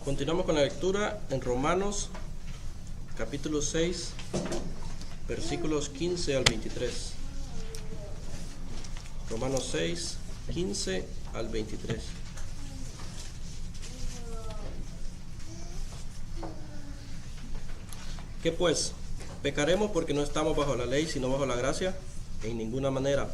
Continuamos con la lectura en Romanos, capítulo 6, versículos 15 al 23. Romanos 6, 15 al 23. ¿Qué pues? ¿Pecaremos porque no estamos bajo la ley, sino bajo la gracia? En ninguna manera.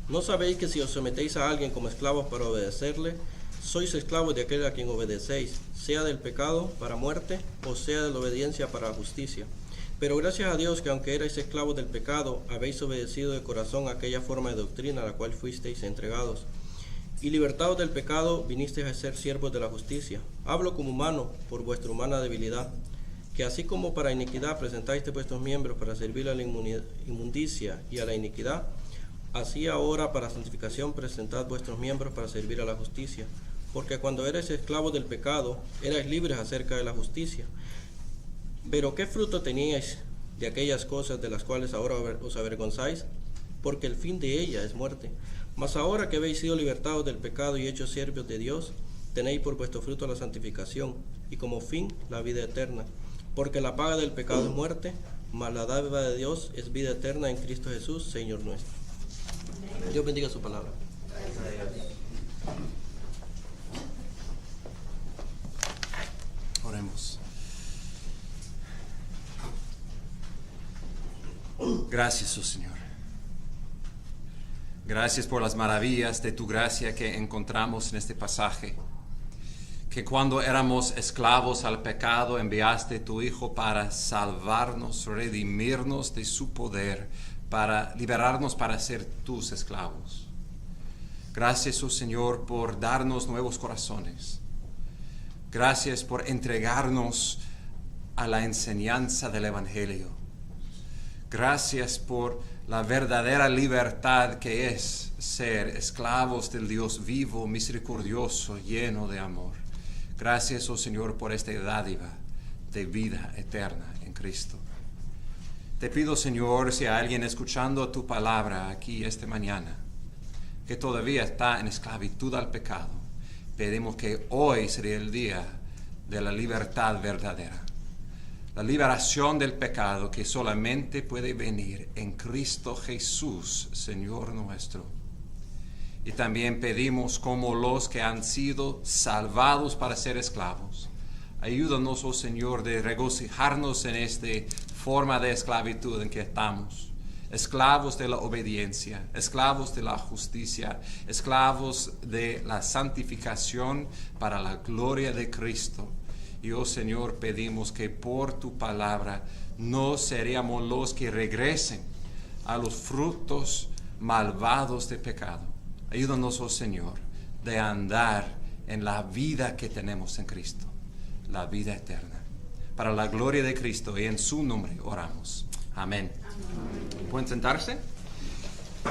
¿No sabéis que si os sometéis a alguien como esclavos para obedecerle, sois esclavos de aquel a quien obedecéis, sea del pecado para muerte, o sea de la obediencia para la justicia? Pero gracias a Dios que aunque erais esclavos del pecado, habéis obedecido de corazón a aquella forma de doctrina a la cual fuisteis entregados. Y libertados del pecado, vinisteis a ser siervos de la justicia. Hablo como humano, por vuestra humana debilidad. Que así como para iniquidad presentáis vuestros miembros para servir a la inmundicia y a la iniquidad, así ahora para santificación presentad vuestros miembros para servir a la justicia. Porque cuando erais esclavos del pecado, erais libres acerca de la justicia. Pero ¿qué fruto teníais de aquellas cosas de las cuales ahora os avergonzáis? Porque el fin de ella es muerte. Mas ahora que habéis sido libertados del pecado y hechos siervos de Dios, tenéis por vuestro fruto la santificación, y como fin la vida eterna. Porque la paga del pecado es muerte, mas la dádiva de Dios es vida eterna en Cristo Jesús, Señor nuestro. Dios bendiga su palabra. Oremos. Gracias, oh Señor. Gracias por las maravillas de tu gracia que encontramos en este pasaje. Que cuando éramos esclavos al pecado, enviaste tu Hijo para salvarnos, redimirnos de su poder, para liberarnos para ser tus esclavos. Gracias, oh Señor, por darnos nuevos corazones. Gracias por entregarnos a la enseñanza del Evangelio. Gracias por la verdadera libertad que es ser esclavos del Dios vivo, misericordioso, lleno de amor. Gracias, oh Señor, por esta dádiva de vida eterna en Cristo. Te pido, Señor, si hay alguien escuchando tu palabra aquí esta mañana, que todavía está en esclavitud al pecado, pedimos que hoy sería el día de la libertad verdadera. La liberación del pecado que solamente puede venir en Cristo Jesús, Señor nuestro. Y también pedimos como los que han sido salvados para ser esclavos. Ayúdanos, oh Señor, de regocijarnos en esta forma de esclavitud en que estamos. Esclavos de la obediencia, esclavos de la justicia, esclavos de la santificación para la gloria de Cristo. Y, oh Señor, pedimos que por tu palabra no seríamos los que regresen a los frutos malvados de pecado. Ayúdanos, oh Señor, de andar en la vida que tenemos en Cristo, la vida eterna. Para la gloria de Cristo y en su nombre oramos. Amén. ¿Pueden sentarse?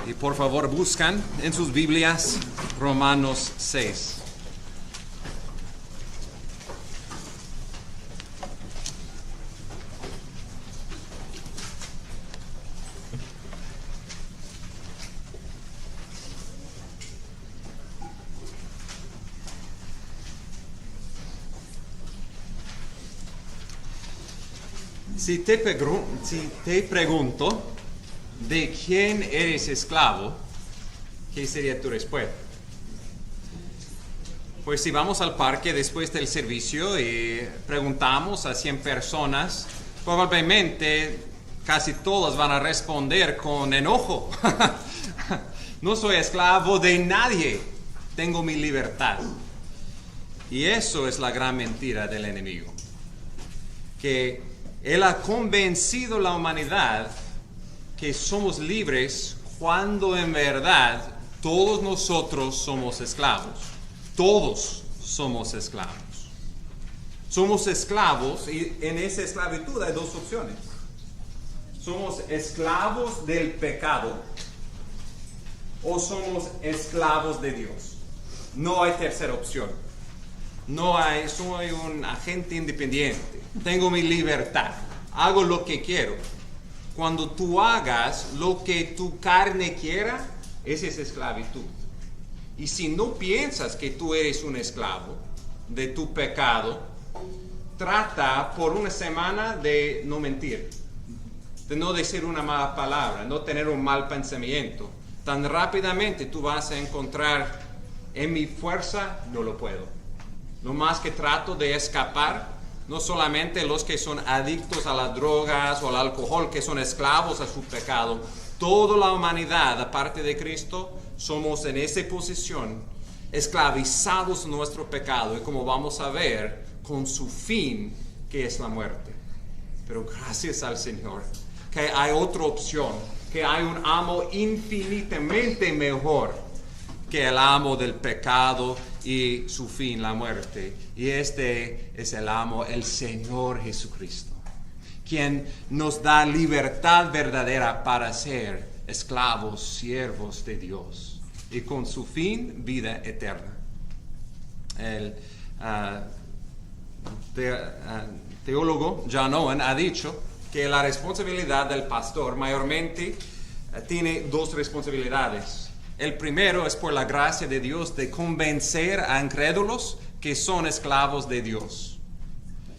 Y por favor buscan en sus Biblias Romanos 6. Si te pregunto de quién eres esclavo, ¿qué sería tu respuesta? Pues si vamos al parque después del servicio y preguntamos a 100 personas, probablemente casi todas van a responder con enojo. No soy esclavo de nadie, tengo mi libertad. Y eso es la gran mentira del enemigo, que él ha convencido a la humanidad que somos libres cuando en verdad todos nosotros somos esclavos. Todos somos esclavos. Somos esclavos y en esa esclavitud hay dos opciones. Somos esclavos del pecado o somos esclavos de Dios. No hay tercera opción. Soy un agente independiente. Tengo mi libertad. Hago lo que quiero. Cuando tú hagas lo que tu carne quiera, esa es esclavitud. Y si no piensas que tú eres un esclavo, de tu pecado, trata por una semana de no mentir, de no decir una mala palabra, no tener un mal pensamiento. Tan rápidamente tú vas a encontrar, en mi fuerza no lo puedo. No más que trato de escapar, no solamente los que son adictos a las drogas o al alcohol, que son esclavos a su pecado. Toda la humanidad, aparte de Cristo, somos en esa posición, esclavizados en nuestro pecado, y como vamos a ver, con su fin, que es la muerte. Pero gracias al Señor, que hay otra opción, que hay un amo infinitamente mejor que el amo del pecado y su fin, la muerte. Y este es el amo, el Señor Jesucristo, quien nos da libertad verdadera para ser esclavos, siervos de Dios, y con su fin, vida eterna. El teólogo John Owen ha dicho que la responsabilidad del pastor mayormente tiene dos responsabilidades. El primero es por la gracia de Dios de convencer a incrédulos que son esclavos de Dios.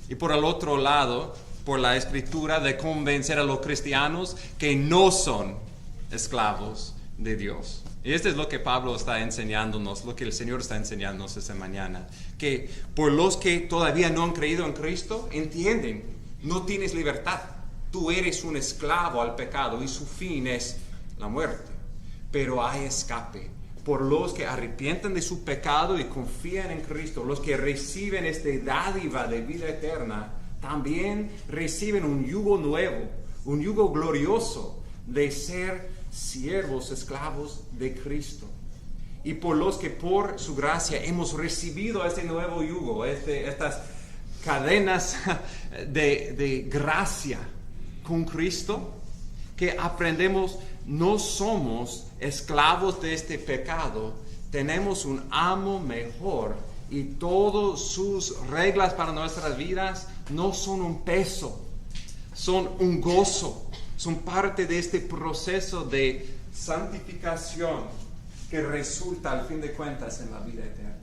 Y por el otro lado, por la Escritura, de convencer a los cristianos que no son esclavos de Dios. Y esto es lo que Pablo está enseñándonos, lo que el Señor está enseñándonos esta mañana. Que por los que todavía no han creído en Cristo, entienden, no tienes libertad. Tú eres un esclavo al pecado y su fin es la muerte. Pero hay escape. Por los que arrepienten de su pecado y confían en Cristo, los que reciben esta dádiva de vida eterna, también reciben un yugo nuevo, un yugo glorioso de ser siervos, esclavos de Cristo. Y por los que por su gracia hemos recibido este nuevo yugo, estas cadenas de gracia con Cristo, que aprendemos, no somos esclavos de este pecado, tenemos un amo mejor, y todas sus reglas para nuestras vidas no son un peso, son un gozo, son parte de este proceso de santificación que resulta al fin de cuentas en la vida eterna.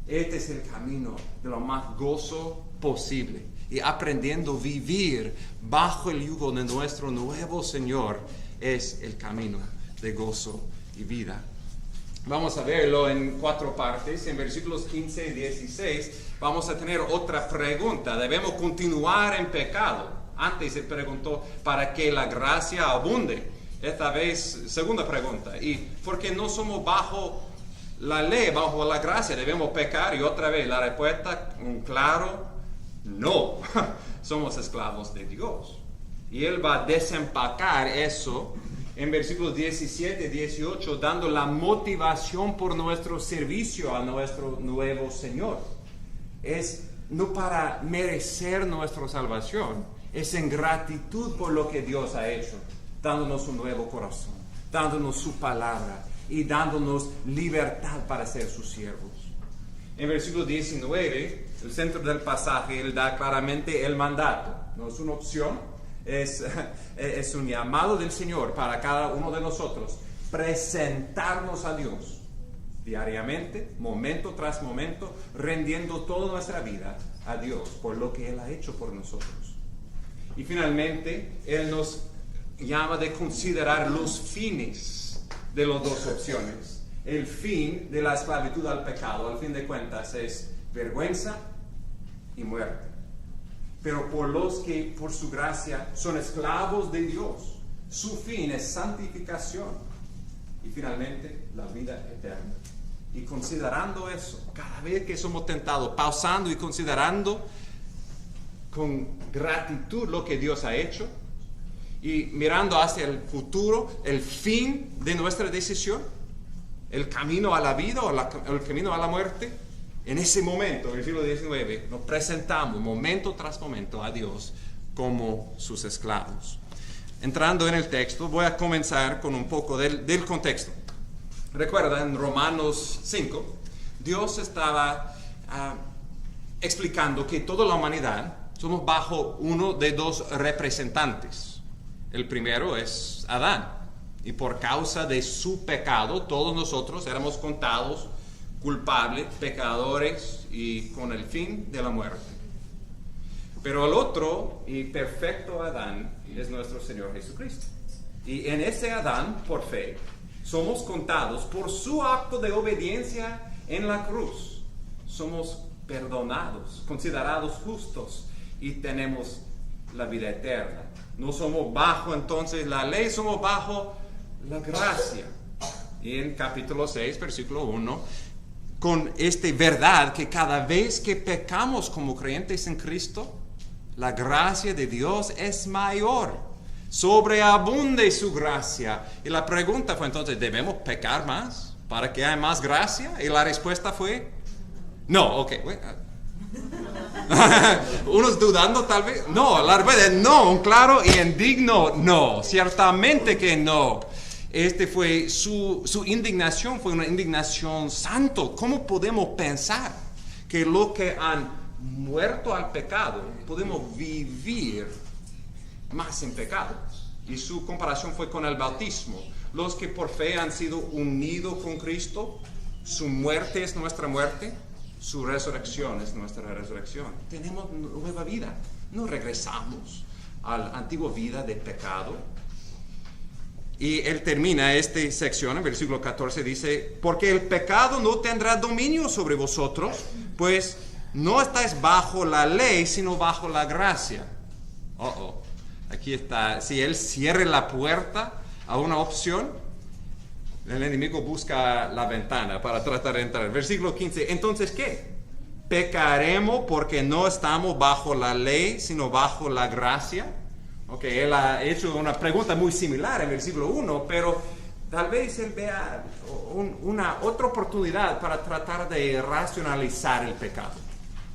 Este es el camino de lo más gozo posible, y aprendiendo a vivir bajo el yugo de nuestro nuevo Señor es el camino de gozo y vida. Vamos a verlo en 4 partes. En versículos 15 y 16 vamos a tener otra pregunta. ¿Debemos continuar en pecado? Antes se preguntó para que la gracia abunde. Esta vez, segunda pregunta. ¿Y por qué no somos bajo la ley, bajo la gracia? ¿Debemos pecar? Y otra vez la respuesta, un claro no. Somos esclavos de Dios. Y Él va a desempacar eso en versículos 17 y 18, dando la motivación por nuestro servicio a nuestro nuevo Señor. Es no para merecer nuestra salvación, es en gratitud por lo que Dios ha hecho, dándonos un nuevo corazón, dándonos su palabra y dándonos libertad para ser sus siervos. En versículo 19, el centro del pasaje, Él da claramente el mandato. No es una opción. Es un llamado del Señor para cada uno de nosotros, presentarnos a Dios diariamente, momento tras momento, rendiendo toda nuestra vida a Dios por lo que Él ha hecho por nosotros. Y finalmente, Él nos llama de considerar los fines de las dos opciones. El fin de la esclavitud al pecado, al fin de cuentas, es vergüenza y muerte. Pero por los que por su gracia son esclavos de Dios, su fin es santificación y finalmente la vida eterna. Y considerando eso, cada vez que somos tentados, pausando y considerando con gratitud lo que Dios ha hecho y mirando hacia el futuro, el fin de nuestra decisión, el camino a la vida o el camino a la muerte. En ese momento, en el versículo 19, nos presentamos momento tras momento a Dios como sus esclavos. Entrando en el texto, voy a comenzar con un poco del contexto. Recuerda, en Romanos 5, Dios estaba explicando que toda la humanidad somos bajo uno de 2 representantes. El primero es Adán, y por causa de su pecado, todos nosotros éramos contados culpables, pecadores y con el fin de la muerte. Pero el otro y perfecto Adán es nuestro Señor Jesucristo. Y en ese Adán, por fe, somos contados por su acto de obediencia en la cruz. Somos perdonados, considerados justos y tenemos la vida eterna. No somos bajo entonces la ley, somos bajo la gracia. Y en capítulo 6, versículo 1, con esta verdad que cada vez que pecamos como creyentes en Cristo, la gracia de Dios es mayor, sobreabunde su gracia. Y la pregunta fue entonces, ¿debemos pecar más para que haya más gracia? Y la respuesta fue, no, ok. Unos dudando tal vez, no, la respuesta es no, un claro y indigno no, ciertamente que no. Fue su indignación, fue una indignación santo. ¿Cómo podemos pensar que los que han muerto al pecado podemos vivir más en pecado? Y su comparación fue con el bautismo. Los que por fe han sido unidos con Cristo, su muerte es nuestra muerte, su resurrección es nuestra resurrección. Tenemos nueva vida, no regresamos a la antigua vida de pecado. Y él termina esta sección, en versículo 14 dice, porque el pecado no tendrá dominio sobre vosotros, pues no estáis bajo la ley, sino bajo la gracia. Aquí está, si él cierra la puerta a una opción, el enemigo busca la ventana para tratar de entrar. Versículo 15, entonces ¿qué? ¿Pecaremos porque no estamos bajo la ley, sino bajo la gracia? Ok, él ha hecho una pregunta muy similar en el versículo 1, pero tal vez él vea una otra oportunidad para tratar de racionalizar el pecado.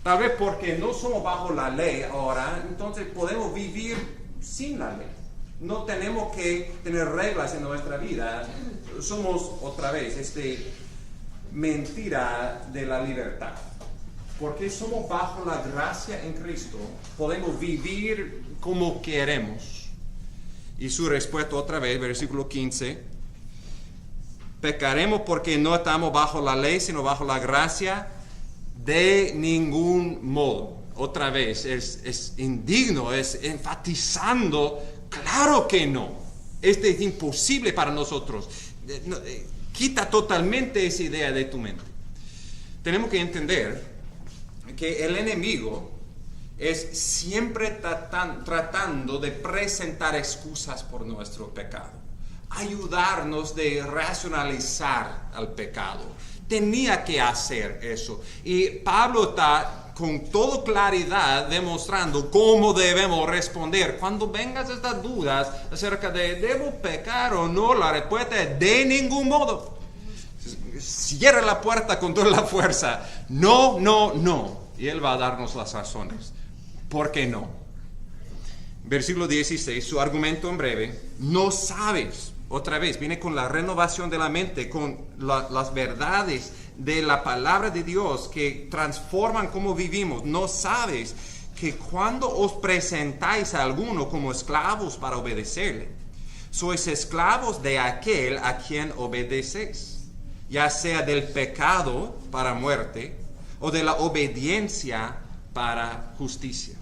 Tal vez porque no somos bajo la ley ahora, entonces podemos vivir sin la ley. No tenemos que tener reglas en nuestra vida. Somos otra vez mentira de la libertad. Porque somos bajo la gracia en Cristo, podemos vivir como queremos. Y su respuesta otra vez, versículo 15, pecaremos porque no estamos bajo la ley, sino bajo la gracia, de ningún modo. Otra vez, es indigno, es enfatizando, claro que no. Esto es imposible para nosotros. Quita totalmente esa idea de tu mente. Tenemos que entender que el enemigo es siempre tratando de presentar excusas por nuestro pecado, ayudarnos de racionalizar al pecado. Tenía que hacer eso. Y Pablo está con toda claridad demostrando cómo debemos responder. Cuando vengan estas dudas acerca de ¿debo pecar o no? La respuesta es de ningún modo. Cierra la puerta con toda la fuerza. No, no, no. Y él va a darnos las razones. ¿Por qué no? Versículo 16, su argumento en breve. No sabes. Otra vez, viene con la renovación de la mente, con las verdades de la palabra de Dios que transforman cómo vivimos. No sabes que cuando os presentáis a alguno como esclavos para obedecerle, sois esclavos de aquel a quien obedecéis, ya sea del pecado para muerte o de la obediencia para justicia.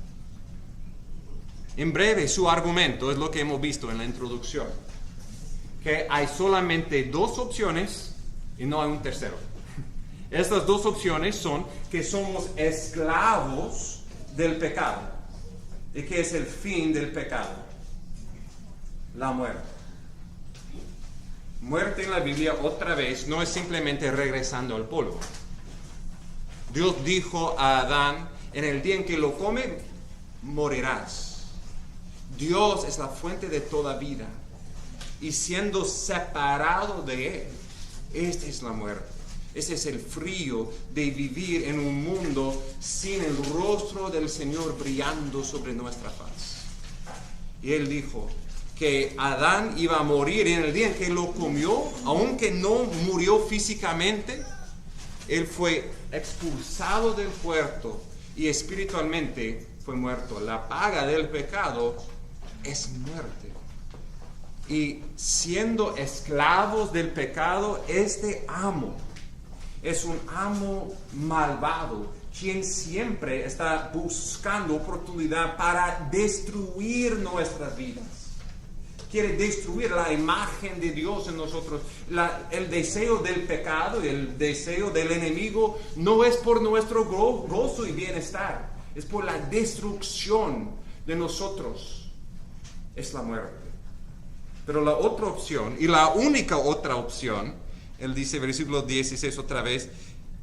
En breve, su argumento es lo que hemos visto en la introducción, que hay solamente dos opciones y no hay un tercero. Estas dos opciones son que somos esclavos del pecado. ¿Y qué es el fin del pecado? La muerte. Muerte en la Biblia, otra vez, no es simplemente regresando al polvo. Dios dijo a Adán, en el día en que lo come, morirás. Dios es la fuente de toda vida. Y siendo separado de Él, esta es la muerte. Ese es el frío de vivir en un mundo sin el rostro del Señor brillando sobre nuestra faz. Y Él dijo que Adán iba a morir en el día en que lo comió, aunque no murió físicamente. Él fue expulsado del huerto y espiritualmente fue muerto. La paga del pecado es muerte. Y siendo esclavos del pecado, este amo es un amo malvado, quien siempre está buscando oportunidad para destruir nuestras vidas. Quiere destruir la imagen de Dios en nosotros. El deseo del pecado y el deseo del enemigo no es por nuestro gozo y bienestar, es por la destrucción de nosotros. Es la muerte. Pero la otra opción, y la única otra opción, él dice, versículo 16 otra vez,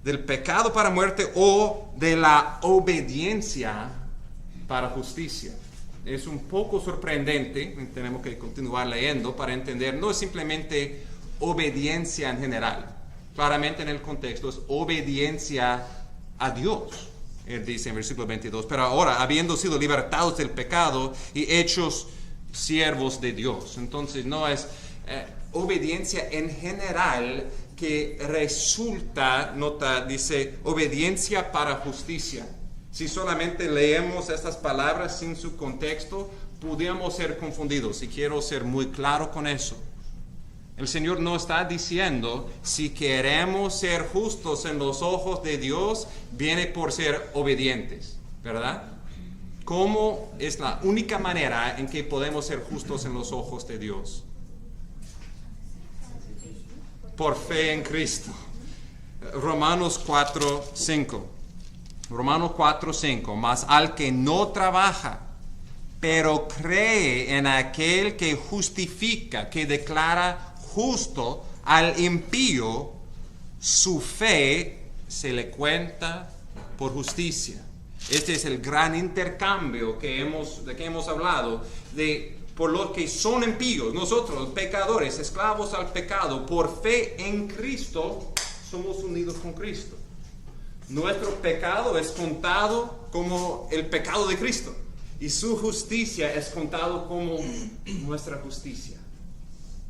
del pecado para muerte o de la obediencia para justicia. Es un poco sorprendente, tenemos que continuar leyendo para entender, no es simplemente obediencia en general. Claramente en el contexto es obediencia a Dios. Él dice en versículo 22, pero ahora, habiendo sido libertados del pecado y hechos siervos de Dios. Entonces no es obediencia en general que resulta, nota, dice, obediencia para justicia. Si solamente leemos estas palabras sin su contexto, podríamos ser confundidos. Y quiero ser muy claro con eso. El Señor no está diciendo, si queremos ser justos en los ojos de Dios, viene por ser obedientes, ¿verdad? ¿Cómo es la única manera en que podemos ser justos en los ojos de Dios? Por fe en Cristo. Romanos 4:5. Romanos 4:5. Mas al que no trabaja, pero cree en aquel que justifica, que declara justo al impío, su fe se le cuenta por justicia. Este es el gran intercambio de que hemos hablado, por los que son impíos, nosotros, pecadores, esclavos al pecado, por fe en Cristo, somos unidos con Cristo. Nuestro pecado es contado como el pecado de Cristo, y su justicia es contado como nuestra justicia.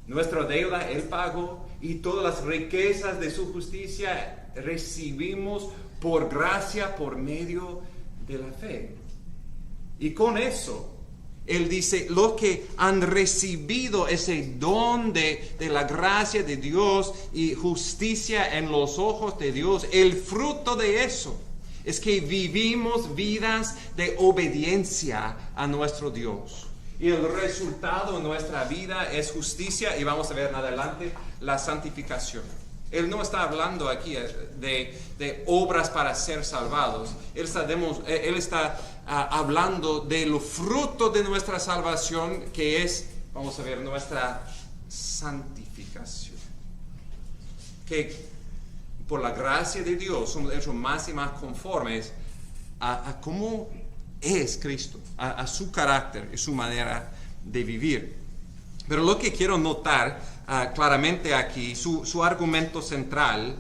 Nuestra deuda Él pagó, y todas las riquezas de su justicia recibimos por gracia, por medio de la fe. Y con eso Él dice, los que han recibido ese don de la gracia de Dios y justicia en los ojos de Dios, el fruto de eso es que vivimos vidas de obediencia a nuestro Dios. Y el resultado de nuestra vida es justicia, y vamos a ver en adelante la santificación. Él no está hablando aquí de obras para ser salvados. Él está hablando de lo fruto de nuestra salvación, que es, vamos a ver, nuestra santificación. Que por la gracia de Dios somos hechos más y más conformes a cómo es Cristo, a su carácter y su manera de vivir. Pero lo que quiero notar claramente aquí, su argumento central,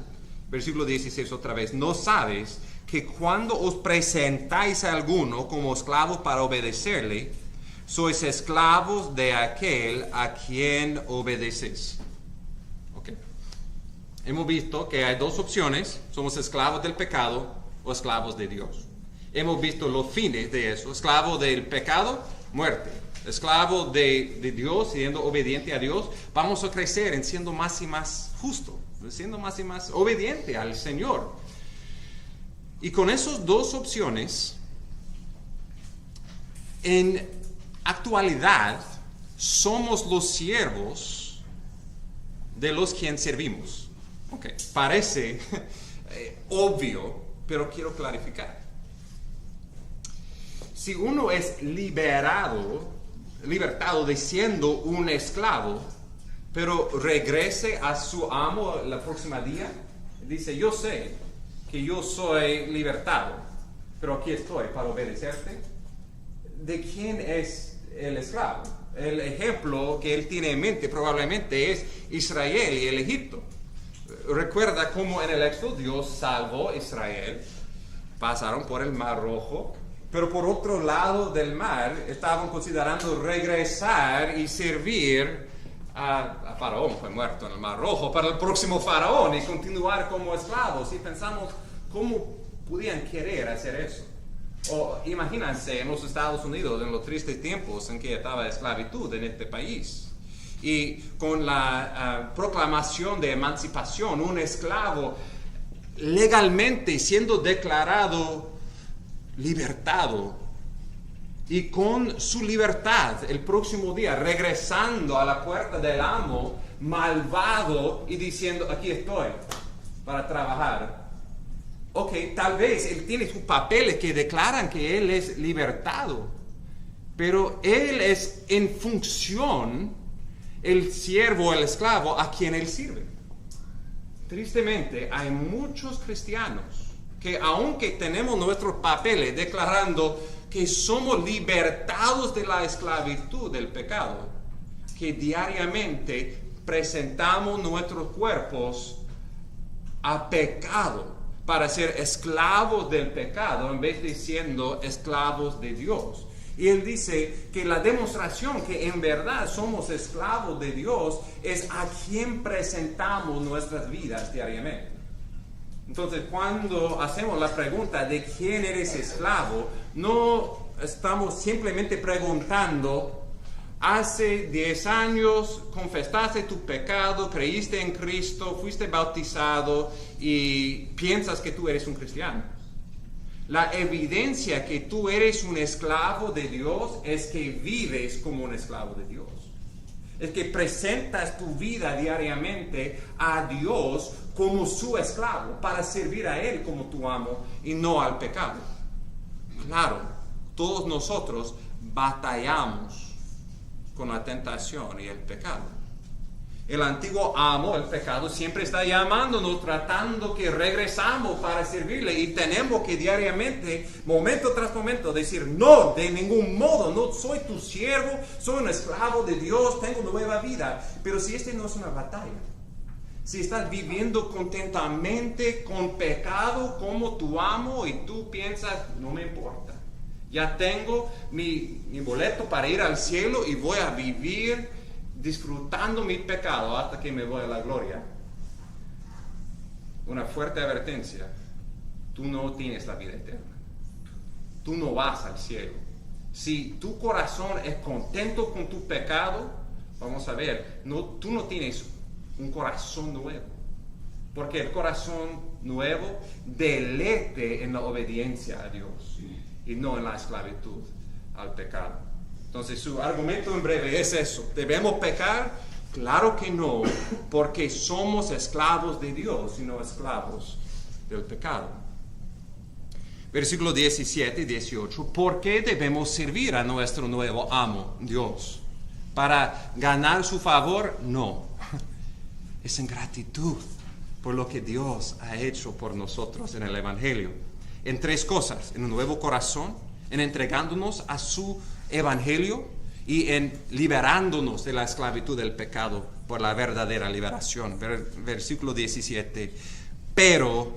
versículo 16 otra vez, ¿no sabes que cuando os presentáis a alguno como esclavo para obedecerle, sois esclavos de aquel a quien obedeces? Okay. Hemos visto que hay dos opciones, somos esclavos del pecado o esclavos de Dios. Hemos visto los fines de eso, esclavo del pecado, muerte. Esclavo de Dios, siendo obediente a Dios, vamos a crecer en siendo más y más justo, siendo más y más obediente al Señor. Y con esas dos opciones, en actualidad, somos los siervos de los quienes servimos. Okay. Parece obvio, pero quiero clarificar. Si uno es libertado de siendo un esclavo, pero regrese a su amo la próxima día, dice, yo sé que yo soy libertado, pero aquí estoy para obedecerte. ¿De quién es el esclavo? El ejemplo que él tiene en mente probablemente es Israel y el Egipto. Recuerda cómo en el Éxodo Dios salvó a Israel, pasaron por el Mar Rojo, pero por otro lado del mar estaban considerando regresar y servir a Faraón. Fue muerto en el Mar Rojo, para el próximo Faraón, y continuar como esclavos. Y pensamos, ¿cómo podían querer hacer eso? O imagínense en los Estados Unidos, en los tristes tiempos en que estaba esclavitud en este país. Y con la proclamación de emancipación, un esclavo legalmente siendo declarado libertado, y con su libertad el próximo día regresando a la puerta del amo malvado y diciendo, aquí estoy para trabajar. Ok, tal vez él tiene sus papeles que declaran que él es libertado, pero él es en función el siervo, el esclavo a quien él sirve. Tristemente hay muchos cristianos que aunque tenemos nuestros papeles declarando que somos libertados de la esclavitud del pecado, que diariamente presentamos nuestros cuerpos a pecado para ser esclavos del pecado en vez de siendo esclavos de Dios. Y él dice que la demostración que en verdad somos esclavos de Dios es a quien presentamos nuestras vidas diariamente. Entonces, cuando hacemos la pregunta de quién eres esclavo, no estamos simplemente preguntando, hace 10 años confesaste tu pecado, creíste en Cristo, fuiste bautizado y piensas que tú eres un cristiano. La evidencia que tú eres un esclavo de Dios es que vives como un esclavo de Dios. Es que presentas tu vida diariamente a Dios como su esclavo, para servir a Él como tu amo y no al pecado. Claro, todos nosotros batallamos con la tentación y el pecado. El antiguo amo, el pecado, siempre está llamándonos, tratando que regresamos para servirle, y tenemos que diariamente, momento tras momento, decir, no, de ningún modo, no soy tu siervo, soy un esclavo de Dios, tengo nueva vida. Pero si este no es una batalla, si estás viviendo contentamente con pecado como tu amo y tú piensas, no me importa, ya tengo mi boleto para ir al cielo y voy a vivir disfrutando mi pecado hasta que me voy a la gloria. Una fuerte advertencia: tú no tienes la vida eterna, tú no vas al cielo. Si tu corazón es contento con tu pecado, vamos a ver, tú no tienes un corazón nuevo, porque el corazón nuevo deleite en la obediencia a Dios y no en la esclavitud al pecado. Entonces su argumento en breve es eso: ¿debemos pecar? Claro que no, porque somos esclavos de Dios y no esclavos del pecado. Versículo 17 y 18. ¿Por qué debemos servir a nuestro nuevo amo, Dios? ¿Para ganar su favor? No. Es en gratitud por lo que Dios ha hecho por nosotros en el Evangelio. En 3 cosas: en un nuevo corazón, en entregándonos a su Evangelio y en liberándonos de la esclavitud del pecado por la verdadera liberación. Versículo 17. Pero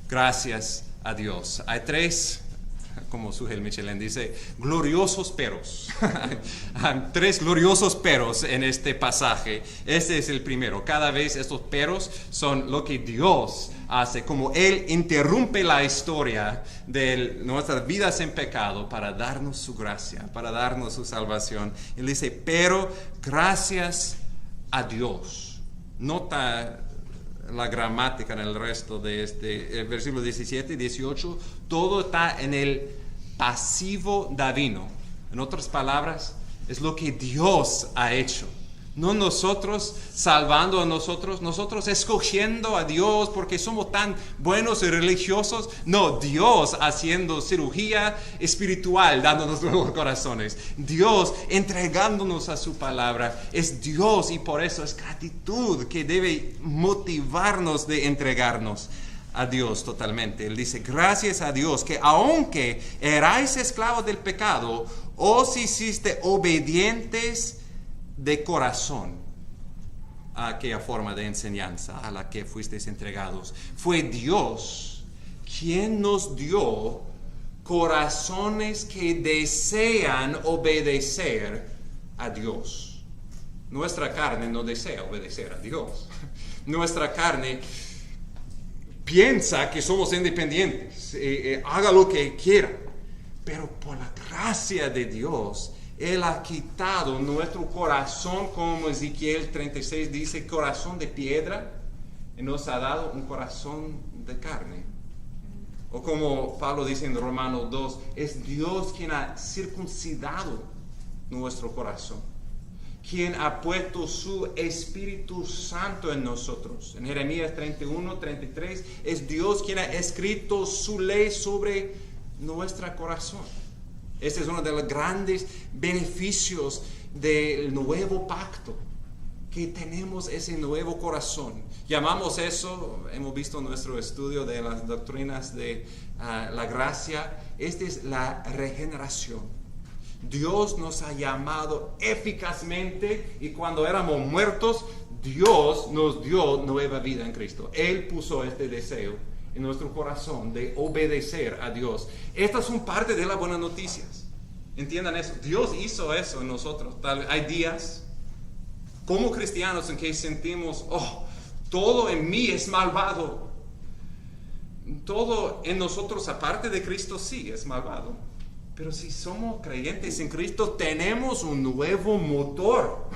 gracias a Dios. Hay 3, como Sujel Michelin dice, gloriosos peros. Hay 3 gloriosos peros en este pasaje. Este es el primero. Cada vez estos peros son lo que Dios hace, como Él interrumpe la historia de nuestras vidas en pecado para darnos su gracia, para darnos su salvación. Él dice, pero gracias a Dios. Nota la gramática en el resto de el versículo 17 y 18, todo está en el pasivo davino. En otras palabras, es lo que Dios ha hecho. No nosotros salvando a nosotros escogiendo a Dios porque somos tan buenos y religiosos. No, Dios haciendo cirugía espiritual, dándonos nuevos corazones. Dios entregándonos a su palabra. Es Dios, y por eso es gratitud que debe motivarnos de entregarnos a Dios totalmente. Él dice, gracias a Dios que aunque erais esclavos del pecado, os hiciste obedientes de corazón a aquella forma de enseñanza a la que fuisteis entregados. Fue Dios quien nos dio corazones que desean obedecer a Dios. Nuestra carne no desea obedecer a Dios. Nuestra carne piensa que somos independientes, haga lo que quiera, pero por la gracia de Dios, Él ha quitado nuestro corazón, como Ezequiel 36 dice, corazón de piedra, y nos ha dado un corazón de carne. O como Pablo dice en Romanos 2, es Dios quien ha circuncidado nuestro corazón, quien ha puesto su Espíritu Santo en nosotros. En Jeremías 31:33, es Dios quien ha escrito su ley sobre nuestro corazón. Este es uno de los grandes beneficios del nuevo pacto, que tenemos ese nuevo corazón. Llamamos eso, hemos visto en nuestro estudio de las doctrinas de la gracia, esta es la regeneración. Dios nos ha llamado eficazmente y cuando éramos muertos, Dios nos dio nueva vida en Cristo. Él puso este deseo en nuestro corazón de obedecer a Dios. Estas son parte de las buenas noticias. Entiendan eso. Dios hizo eso en nosotros. Hay días como cristianos en que sentimos, todo en mí es malvado. Todo en nosotros, aparte de Cristo, sí es malvado. Pero si somos creyentes en Cristo, tenemos un nuevo motor.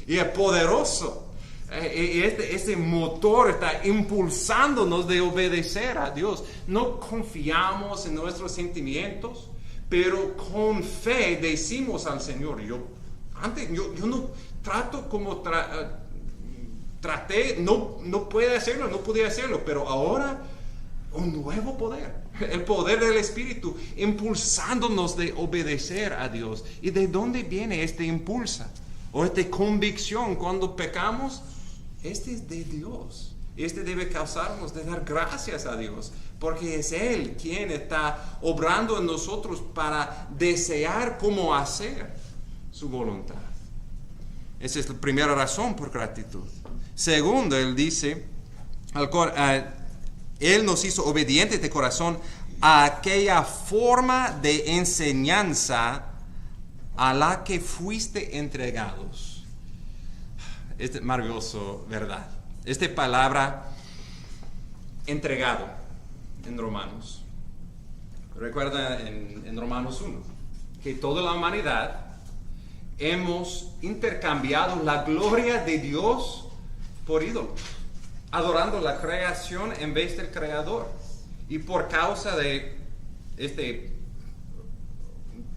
Y es poderoso. Ese motor está impulsándonos de obedecer a Dios. No confiamos en nuestros sentimientos, pero con fe decimos al Señor, yo no trato como traté, no pude hacerlo, pero ahora un nuevo poder, el poder del Espíritu, impulsándonos de obedecer a Dios. ¿Y de dónde viene este impulso o esta convicción cuando pecamos? Este es de Dios. Este debe causarnos de dar gracias a Dios, porque es Él quien está obrando en nosotros para desear cómo hacer su voluntad. Esa es la primera razón por gratitud. Segundo, Él dice, Él nos hizo obedientes de corazón a aquella forma de enseñanza a la que fuiste entregados. Este es maravilloso, ¿verdad? Esta palabra entregado en Romanos. Recuerda en Romanos 1 que toda la humanidad hemos intercambiado la gloria de Dios por ídolos, adorando la creación en vez del Creador. Y por causa de este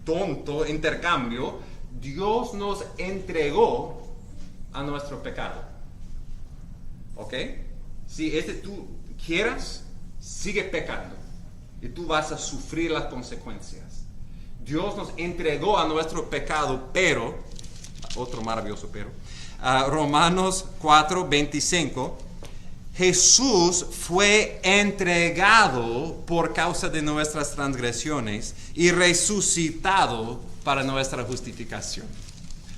tonto intercambio, Dios nos entregó a nuestro pecado. ¿Ok? Si tú quieras, sigue pecando y tú vas a sufrir las consecuencias. Dios nos entregó a nuestro pecado, pero, otro maravilloso pero, Romanos 4:25, Jesús fue entregado por causa de nuestras transgresiones y resucitado para nuestra justificación.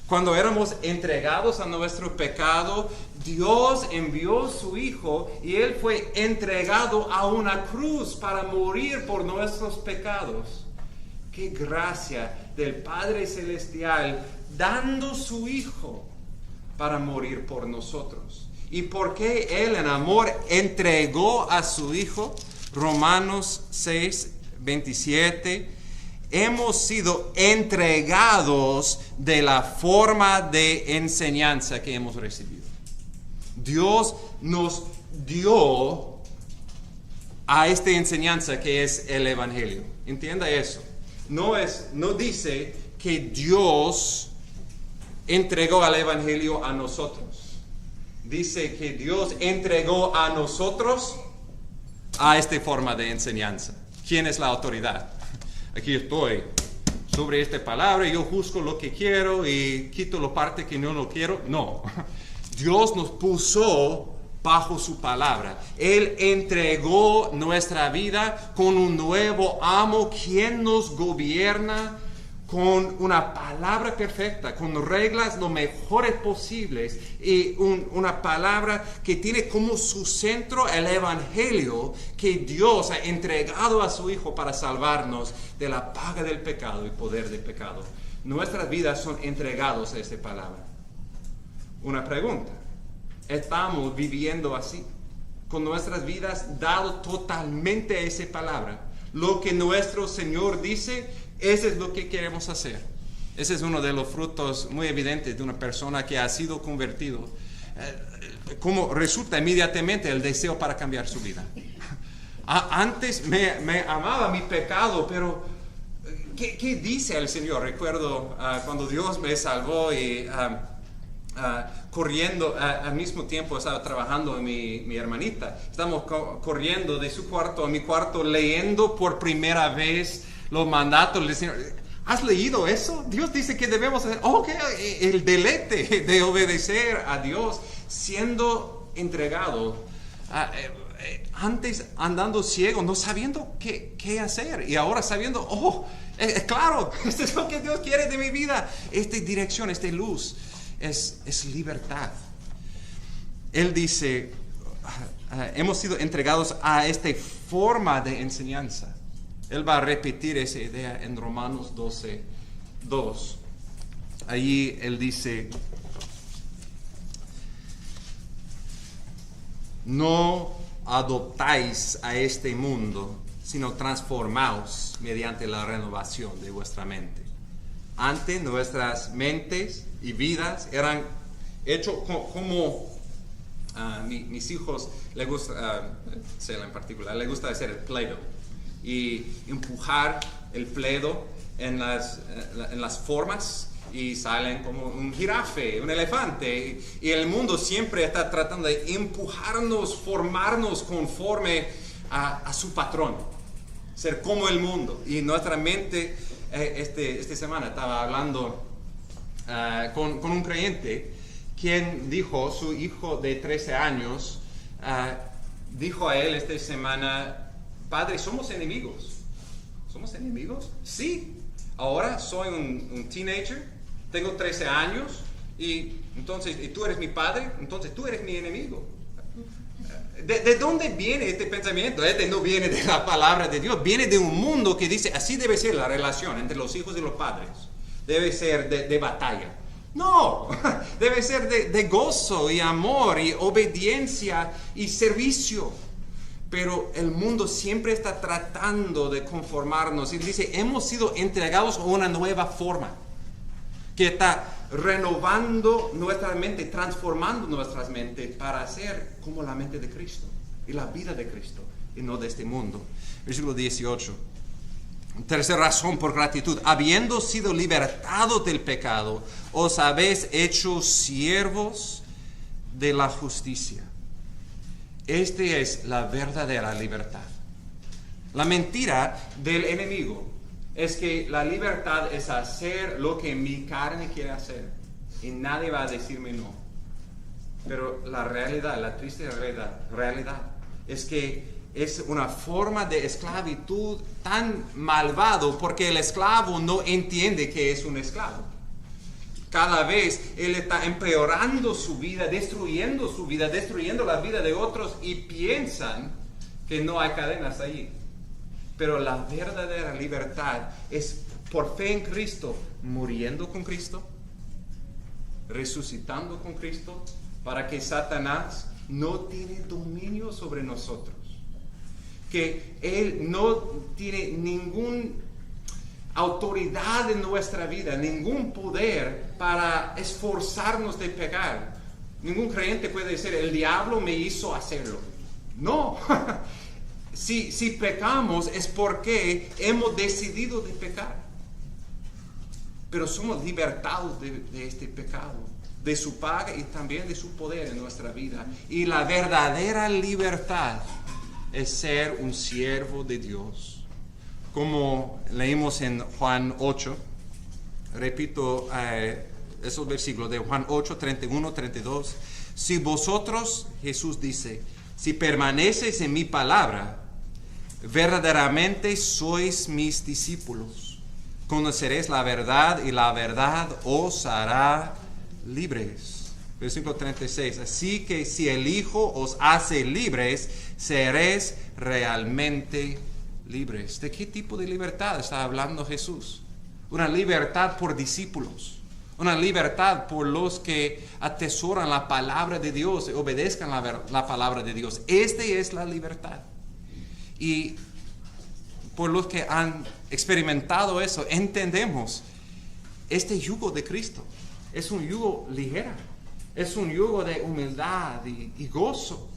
Cuando éramos entregados a nuestro pecado, Dios envió su Hijo y Él fue entregado a una cruz para morir por nuestros pecados. ¡Qué gracia del Padre Celestial dando su Hijo para morir por nosotros! ¿Y por qué Él en amor entregó a su Hijo? Romanos 6:27. Hemos sido entregados de la forma de enseñanza que hemos recibido. Dios nos dio a esta enseñanza que es el Evangelio. Entienda eso. No dice que Dios entregó al Evangelio a nosotros. Dice que Dios entregó a nosotros a esta forma de enseñanza. ¿Quién es la autoridad? Aquí estoy sobre esta palabra y yo juzgo lo que quiero y quito la parte que no lo quiero. No, Dios nos puso bajo su palabra. Él entregó nuestra vida con un nuevo amo quien nos gobierna con una palabra perfecta, con reglas lo mejores posibles y una palabra que tiene como su centro el Evangelio que Dios ha entregado a su Hijo para salvarnos de la paga del pecado y poder del pecado. Nuestras vidas son entregadas a esta palabra. Una pregunta, ¿estamos viviendo así? Con nuestras vidas dado totalmente a esa palabra. Lo que nuestro Señor dice, eso es lo que queremos hacer. Ese es uno de los frutos muy evidentes de una persona que ha sido convertido. Como resulta inmediatamente el deseo para cambiar su vida. Antes me amaba mi pecado, pero ¿qué dice el Señor? Recuerdo cuando Dios me salvó y corriendo, al mismo tiempo estaba trabajando en mi hermanita. Estamos corriendo de su cuarto a mi cuarto, leyendo por primera vez los mandatos del Señor. ¿Has leído eso? Dios dice que debemos hacer, el deleite de obedecer a Dios, siendo entregado, antes andando ciego, no sabiendo qué hacer, y ahora sabiendo, claro, esto es lo que Dios quiere de mi vida. Esta dirección, esta luz, es libertad. Él dice, hemos sido entregados a esta forma de enseñanza. Él va a repetir esa idea en Romanos 12:2. Allí él dice, no adoptáis a este mundo, sino transformaos mediante la renovación de vuestra mente. Antes nuestras mentes y vidas eran hechos como mis hijos, le gusta, Cela en particular, le gusta hacer el Play-Doh y empujar el Play-Doh en las formas y salen como un jirafe, un elefante, y el mundo siempre está tratando de empujarnos, formarnos conforme a su patrón, ser como el mundo. Y nuestra mente, esta semana estaba hablando con un creyente quien dijo, su hijo de 13 años, dijo a él esta semana, padre, ¿somos enemigos? ¿Somos enemigos? Sí. Ahora soy un teenager, tengo 13 años, y tú eres mi padre, entonces tú eres mi enemigo. ¿De dónde viene este pensamiento? Este no viene de la palabra de Dios, viene de un mundo que dice, así debe ser la relación entre los hijos y los padres. Debe ser de batalla. No, debe ser de gozo y amor y obediencia y servicio. Pero el mundo siempre está tratando de conformarnos y dice, hemos sido entregados a una nueva forma que está renovando nuestra mente, transformando nuestras mentes para ser como la mente de Cristo y la vida de Cristo y no de este mundo. Versículo 18. Tercera razón por gratitud. Habiendo sido libertados del pecado, os habéis hecho siervos de la justicia. Esta es la verdadera libertad. La mentira del enemigo es que la libertad es hacer lo que mi carne quiere hacer y nadie va a decirme no. Pero la realidad, la triste realidad es que es una forma de esclavitud tan malvado porque el esclavo no entiende que es un esclavo. Cada vez él está empeorando su vida, destruyendo la vida de otros y piensan que no hay cadenas allí. Pero la verdadera libertad es por fe en Cristo, muriendo con Cristo, resucitando con Cristo, para que Satanás no tiene dominio sobre nosotros. Que él no tiene ninguna autoridad en nuestra vida, ningún poder para esforzarnos de pecar. Ningún creyente puede decir, el diablo me hizo hacerlo. No. Si pecamos es porque hemos decidido de pecar. Pero somos libertados de este pecado, de su paga y también de su poder en nuestra vida. Y la verdadera libertad es ser un siervo de Dios. Como leímos en Juan 8, repito esos versículos de Juan 8, 31, 32. Si vosotros, Jesús dice, si permanecéis en mi palabra, verdaderamente sois mis discípulos. Conoceréis la verdad y la verdad os hará libres. Versículo 36. Así que si el Hijo os hace libres, seréis realmente libres. ¿De qué tipo de libertad está hablando Jesús? Una libertad por discípulos. Una libertad por los que atesoran la palabra de Dios y obedezcan la palabra de Dios. Esta es la libertad. Y por los que han experimentado eso, entendemos este yugo de Cristo. Es un yugo ligero. Es un yugo de humildad y gozo.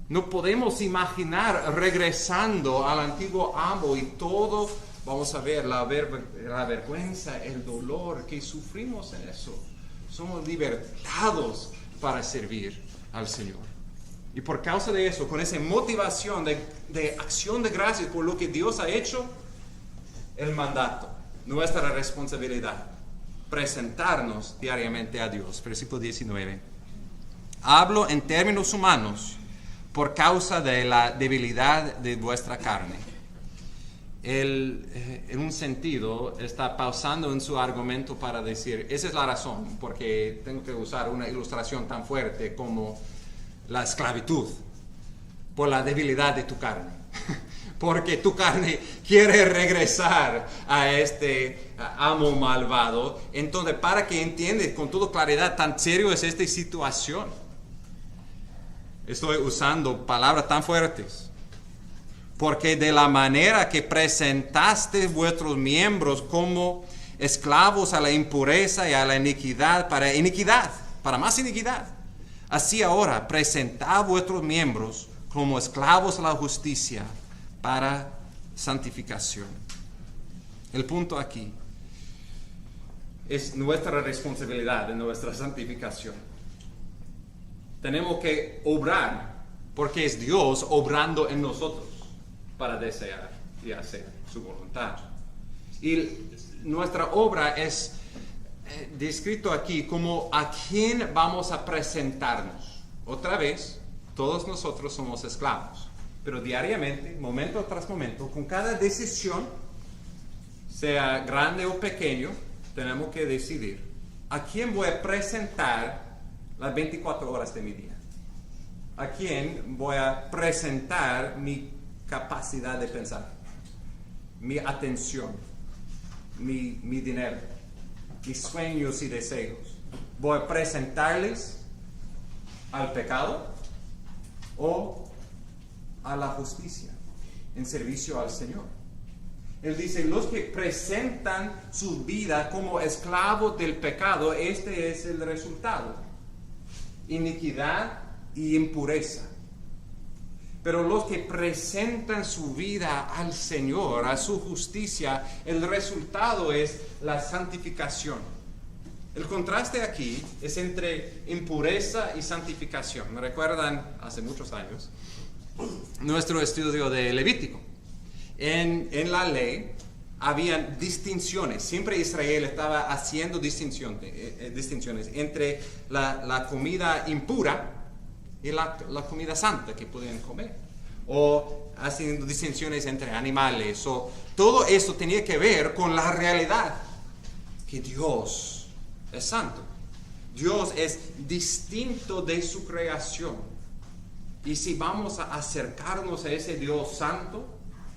No podemos imaginar regresando al antiguo amo y todo, vamos a ver, la vergüenza, el dolor que sufrimos en eso. Somos libertados para servir al Señor. Y por causa de eso, con esa motivación de acción de gracias por lo que Dios ha hecho, el mandato, nuestra responsabilidad, presentarnos diariamente a Dios. Versículo 19. Hablo en términos humanos por causa de la debilidad de vuestra carne. Él, en un sentido, está pausando en su argumento para decir, esa es la razón, porque tengo que usar una ilustración tan fuerte como la esclavitud, por la debilidad de tu carne. Porque tu carne quiere regresar a este amo malvado. Entonces, para que entiendas con toda claridad, tan serio es esta situación. Estoy usando palabras tan fuertes. Porque de la manera que presentaste vuestros miembros como esclavos a la impureza y a la iniquidad, para más iniquidad. Así ahora, presentad vuestros miembros como esclavos a la justicia para santificación. El punto aquí es nuestra responsabilidad en nuestra santificación. Tenemos que obrar, porque es Dios obrando en nosotros para desear y hacer su voluntad. Y nuestra obra es descrito aquí como a quién vamos a presentarnos. Otra vez, todos nosotros somos esclavos, pero diariamente, momento tras momento, con cada decisión, sea grande o pequeño, tenemos que decidir a quién voy a presentar las 24 horas de mi día. A quién voy a presentar mi capacidad de pensar, mi atención, mi dinero, mis sueños y deseos. Voy a presentarles al pecado o a la justicia en servicio al Señor. Él dice, los que presentan su vida como esclavos del pecado, este es el resultado: iniquidad y impureza. Pero los que presentan su vida al Señor, a su justicia, el resultado es la santificación. El contraste aquí es entre impureza y santificación. ¿Me recuerdan hace muchos años nuestro estudio de Levítico? En la ley habían distinciones. Siempre Israel estaba haciendo distinciones entre la comida impura y la comida santa que podían comer, o haciendo distinciones entre animales, o todo esto tenía que ver con la realidad que Dios es santo. Dios es distinto de su creación, y si vamos a acercarnos a ese Dios santo,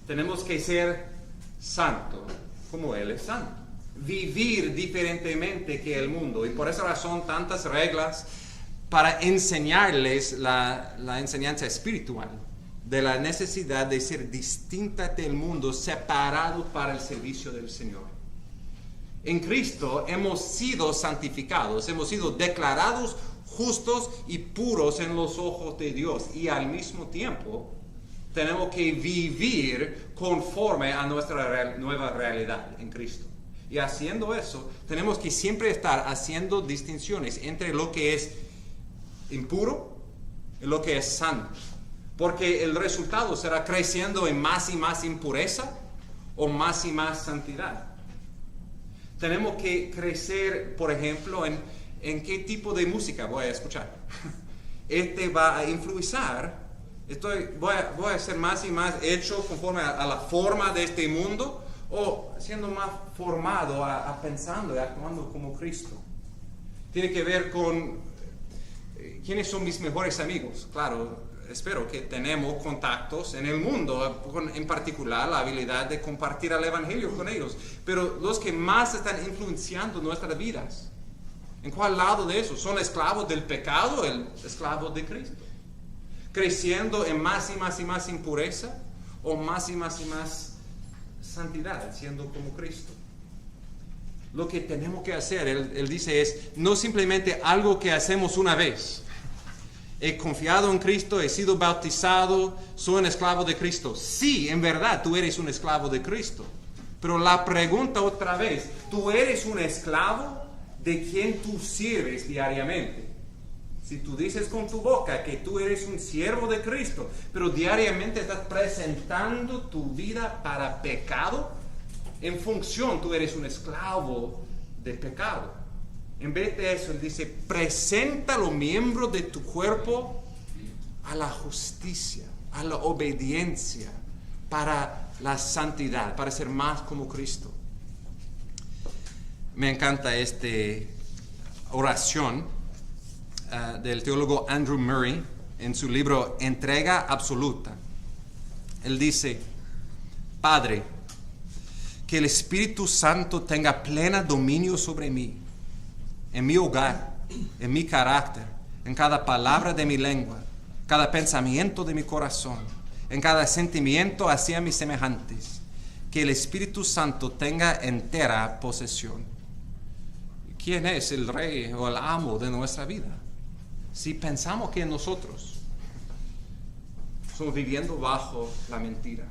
tenemos que ser santo como Él es santo, vivir diferentemente que el mundo. Y por esa razón tantas reglas para enseñarles la enseñanza espiritual de la necesidad de ser distinta del mundo, separado para el servicio del Señor. En Cristo hemos sido santificados, hemos sido declarados justos y puros en los ojos de Dios, y al mismo tiempo tenemos que vivir conforme a nuestra nueva realidad en Cristo. Y haciendo eso, tenemos que siempre estar haciendo distinciones entre lo que es impuro y lo que es santo, porque el resultado será creciendo en más y más impureza o más y más santidad. Tenemos que crecer, por ejemplo, en qué tipo de música voy a escuchar. Este va a influenciar. Voy a ser más y más hecho conforme a la forma de este mundo, o siendo más formado a pensando y actuando como Cristo. Tiene que ver con quiénes son mis mejores amigos. Claro, espero que tenemos contactos en el mundo, en particular la habilidad de compartir el Evangelio con ellos. Pero los que más están influenciando nuestras vidas, ¿en cuál lado de eso? ¿Son esclavos del pecado o el esclavo de Cristo? ¿Creciendo en más y más y más impureza, o más y más y más santidad, siendo como Cristo? Lo que tenemos que hacer, él dice, es no simplemente algo que hacemos una vez he confiado en Cristo, he sido bautizado, soy un esclavo de Cristo. Sí, en verdad, tú eres un esclavo de Cristo. Pero la pregunta otra vez, ¿tú eres un esclavo de quien tú sirves diariamente? Si tú dices con tu boca que tú eres un siervo de Cristo, pero diariamente estás presentando tu vida para pecado, en función tú eres un esclavo de pecado. En vez de eso, él dice, presenta los miembros de tu cuerpo a la justicia, a la obediencia, para la santidad, para ser más como Cristo. Me encanta esta oración del teólogo Andrew Murray en su libro Entrega Absoluta. Él dice, Padre, que el Espíritu Santo tenga pleno dominio sobre mí, en mi hogar, en mi carácter, en cada palabra de mi lengua, cada pensamiento de mi corazón, en cada sentimiento hacia mis semejantes, que el Espíritu Santo tenga entera posesión. ¿Quién es el rey o el amo de nuestra vida? Si pensamos que nosotros estamos viviendo bajo la mentira,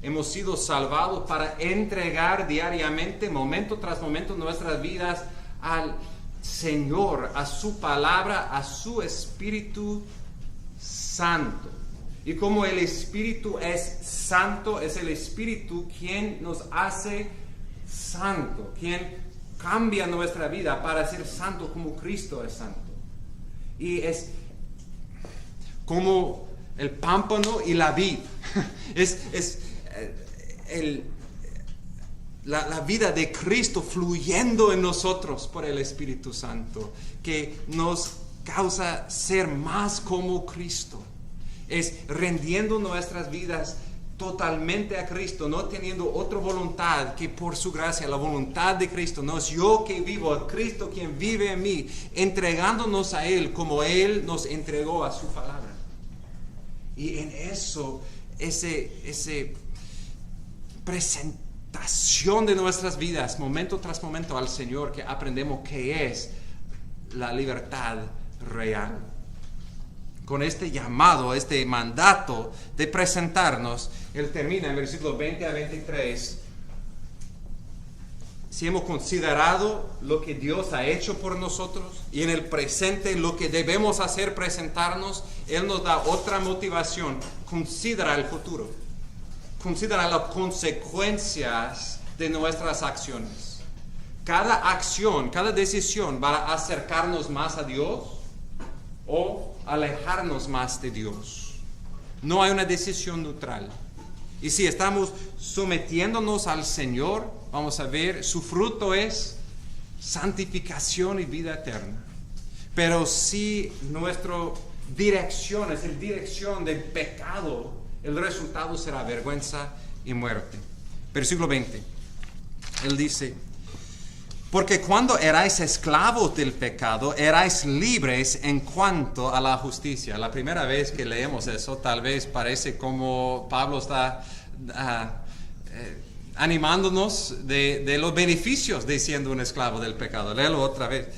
hemos sido salvados para entregar diariamente, momento tras momento, nuestras vidas al Señor, a su palabra, a su Espíritu Santo. Y como el Espíritu es santo, es el Espíritu quien nos hace santo, quien cambia nuestra vida para ser santo como Cristo es santo. Y es como el pámpano y la vid. La vida de Cristo fluyendo en nosotros por el Espíritu Santo, que nos causa ser más como Cristo. Es rendiendo nuestras vidas totalmente a Cristo, no teniendo otra voluntad que por su gracia, la voluntad de Cristo. No es yo que vivo, es Cristo quien vive en mí, entregándonos a Él como Él nos entregó a su palabra. Y en eso, ese presentación de nuestras vidas, momento tras momento al Señor, que aprendemos que es la libertad real. Con este llamado, este mandato de presentarnos, él termina en versículos 20 a 23. Si hemos considerado lo que Dios ha hecho por nosotros y en el presente lo que debemos hacer, presentarnos, él nos da otra motivación. Considera el futuro. Considera las consecuencias de nuestras acciones. Cada acción, cada decisión va a acercarnos más a Dios o alejarnos más de Dios. No hay una decisión neutral. Y si estamos sometiéndonos al Señor, vamos a ver, su fruto es santificación y vida eterna. Pero si nuestra dirección es la dirección del pecado, el resultado será vergüenza y muerte. Versículo 20. Él dice, porque cuando erais esclavos del pecado, erais libres en cuanto a la justicia. La primera vez que leemos eso, tal vez parece como Pablo está animándonos de los beneficios de siendo un esclavo del pecado. Léelo otra vez.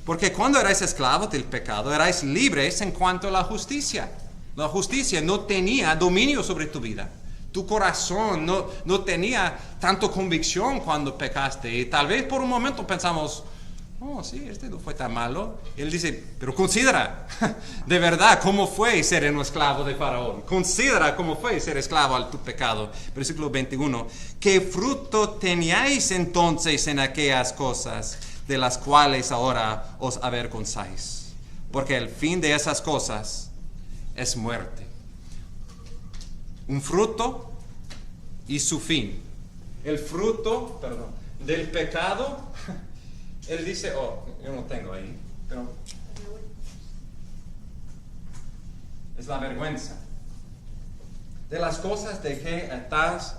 Porque cuando erais esclavos del pecado, erais libres en cuanto a la justicia. La justicia no tenía dominio sobre tu vida. Tu corazón no tenía tanto convicción cuando pecaste. Y tal vez por un momento pensamos, oh, sí, este no fue tan malo. Y él dice, pero considera de verdad cómo fue ser un esclavo de Faraón. Considera cómo fue ser esclavo al tu pecado. Versículo 21. ¿Qué fruto teníais entonces en aquellas cosas de las cuales ahora os avergonzáis? Porque el fin de esas cosas es muerte. Un fruto y su fin. El fruto, del pecado, él dice, oh, yo no tengo ahí, pero es la vergüenza de las cosas de que estás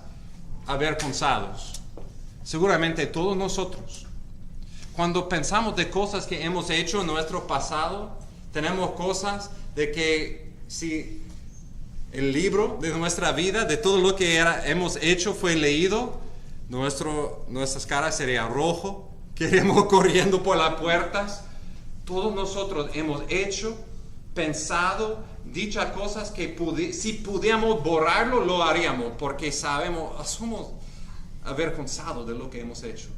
avergonzados. Seguramente todos nosotros, cuando pensamos de cosas que hemos hecho en nuestro pasado, tenemos cosas de que si el libro de nuestra vida, de todo lo que hemos hecho fue leído, nuestras caras serían rojo, queremos corriendo por las puertas. Todos nosotros hemos hecho pensado, dicho cosas que si pudiéramos borrarlo, lo haríamos, porque sabemos, somos avergonzados de lo que hemos hecho.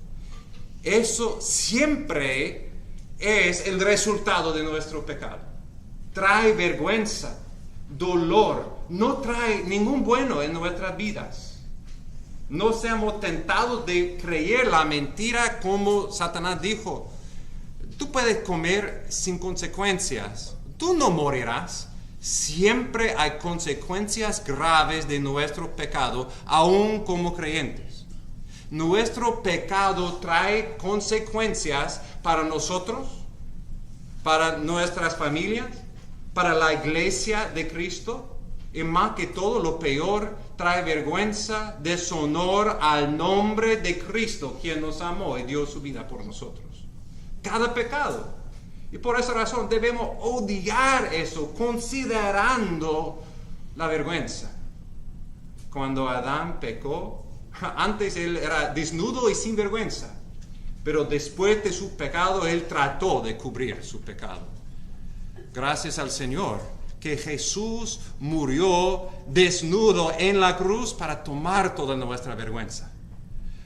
Eso siempre es el resultado de nuestro pecado. Trae vergüenza, dolor, no trae ningún bueno en nuestras vidas. No seamos tentados de creer la mentira como Satanás dijo. Tú puedes comer sin consecuencias. Tú no morirás. Siempre hay consecuencias graves de nuestro pecado, aún como creyentes. Nuestro pecado trae consecuencias para nosotros, para nuestras familias, para la iglesia de Cristo. Y más que todo, lo peor, trae vergüenza, deshonor al nombre de Cristo, quien nos amó y dio su vida por nosotros. Cada pecado. Y por esa razón debemos odiar eso, considerando la vergüenza. Cuando Adán pecó, antes él era desnudo y sin vergüenza, pero después de su pecado, él trató de cubrir su pecado. Gracias al Señor, que Jesús murió desnudo en la cruz para tomar toda nuestra vergüenza,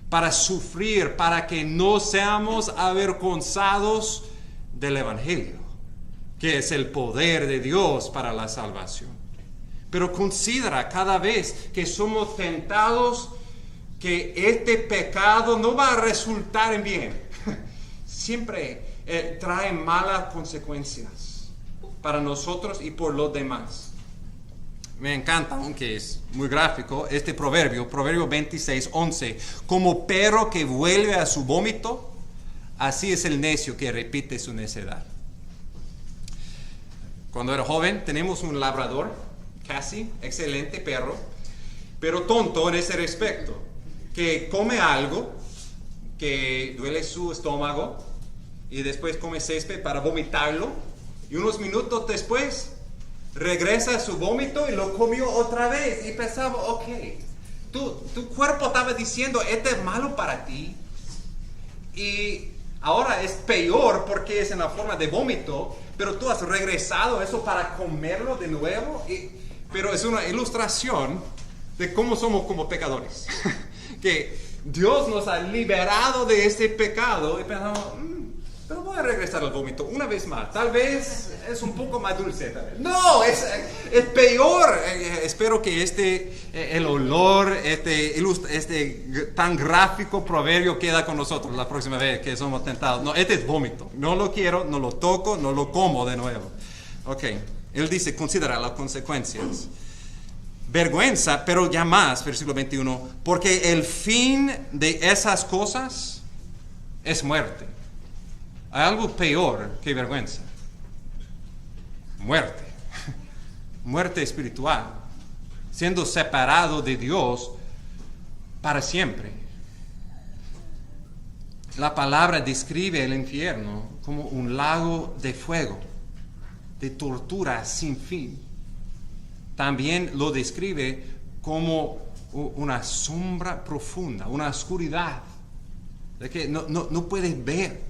para sufrir, para que no seamos avergonzados del Evangelio, que es el poder de Dios para la salvación. Pero considera cada vez que somos tentados que este pecado no va a resultar en bien. Siempre trae malas consecuencias para nosotros y por los demás. Me encanta, aunque es muy gráfico, este proverbio 26:11. Como perro que vuelve a su vómito, así es el necio que repite su necedad. Cuando era joven, tenemos un labrador, casi excelente perro, pero tonto en ese respecto, que come algo que duele su estómago y después come césped para vomitarlo y unos minutos después regresa a su vómito y lo comió otra vez y pensaba, ok, tu cuerpo estaba diciendo, esto es malo para ti y ahora es peor porque es en la forma de vómito, pero tú has regresado a eso para comerlo de nuevo. Pero es una ilustración de cómo somos como pecadores. Que Dios nos ha liberado de ese pecado y pensamos, pero voy a regresar al vómito una vez más. Tal vez es un poco más dulce. Tal vez. No, es peor. Espero que el olor, este tan gráfico proverbio queda con nosotros la próxima vez que somos tentados. No, este es vómito. No lo quiero, no lo toco, no lo como de nuevo. Ok, él dice, considera las consecuencias. Vergüenza, pero ya más, versículo 21, porque el fin de esas cosas es muerte. Hay algo peor que vergüenza. Muerte. Muerte espiritual. Siendo separado de Dios para siempre. La palabra describe el infierno como un lago de fuego, de tortura sin fin. También lo describe como una sombra profunda, una oscuridad, de que no puedes ver.